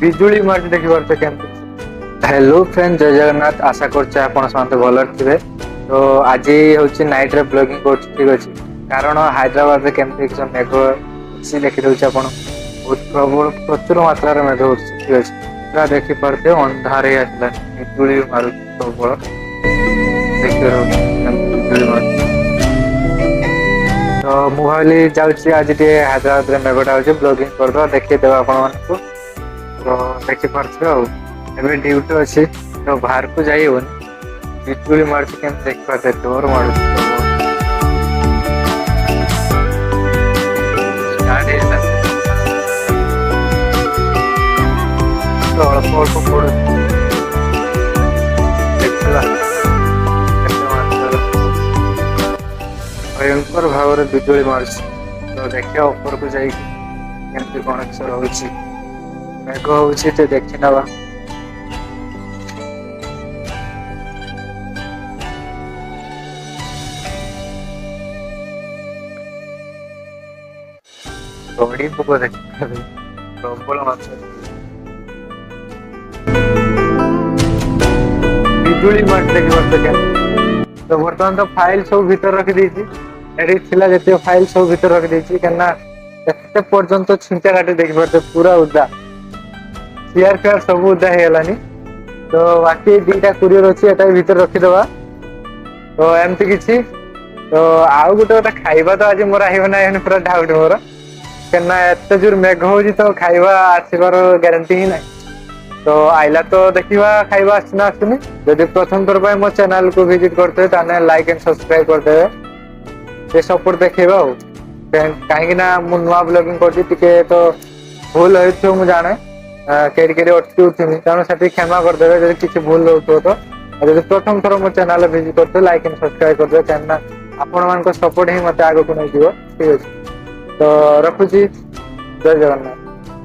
ବିଜୁଳି ମାରୁଛି ଦେଖିପାରୁଛ କେମିତି। हेलो फ्रेंड जय जगन्नाथ आशा करछे आपण समस्त भल थिबे। तो आज हूँ नाइट रे ब्लॉगिंग कर ठीक अच्छे कारण हैदराबाद रे केमती मेघ अच्छी देखी दौचे आप बहुत प्रबल प्रचुर मात्रा मेघ हो ठीक अच्छे पूरा देखी पारे अंधार आसला बिजुली मार प्रबल बिजुली मार। तो मुझे जाऊँगी आज हैदराबाद रे मेघटा हो ब्लॉगिंग करदे देखीदे आपण को तो देखी पारे एवं ड्यूटी अच्छी तो बाहर को जाई बिजुली मार्च के देख पाते डोर मार अल्प अल्प पड़ भयंकर भाव बिजुली मार्च तो देखिए ऊपर को जामती कौन रोचे मेघ हो देखी नवा। बड़ी पोक देखिए प्रबल बिजुली मार्च देखिए तो बर्तमान तो फाइल सब भीतर रखी देती फाइल सब भीतर रखी देती कहीं पर्यंत छिंचा काटी देखी पारे पूरा उदा चेयर फेयर सब उदा हो गलानी। तो बाकी दीटा कुरियर अच्छी एटा भीतर रखीदबा तो एमती किसी तो आउ गोटे गोटे खाइबा तो आज मोर आना पूरा डाउट मोर कहीं एत जोर मेघ हो तो खाइबा आसबार ग्यारंटी ही ना। तो आइला तो देखा खाइबा आसना आसुनी जदि प्रथम थर पर मो चैनल को विजिट करते लाइक एंड सब्सक्राइब करदे सपोर्ट देखा कहीं मु नुआ ब्लॉगिंग कर तो भूल हो मुझे जाने कहीं अटकी तेणु से क्षमा करदे जब किसी भूल हो तो जब प्रथम थर मो चैनल विजिट करते लाइक एंड सब्सक्राइब करदे कहीं आपण मान सपोर्ट ही मत आगे को नहीं ठीक अच्छे तो रखुची जय जगन्नाथ।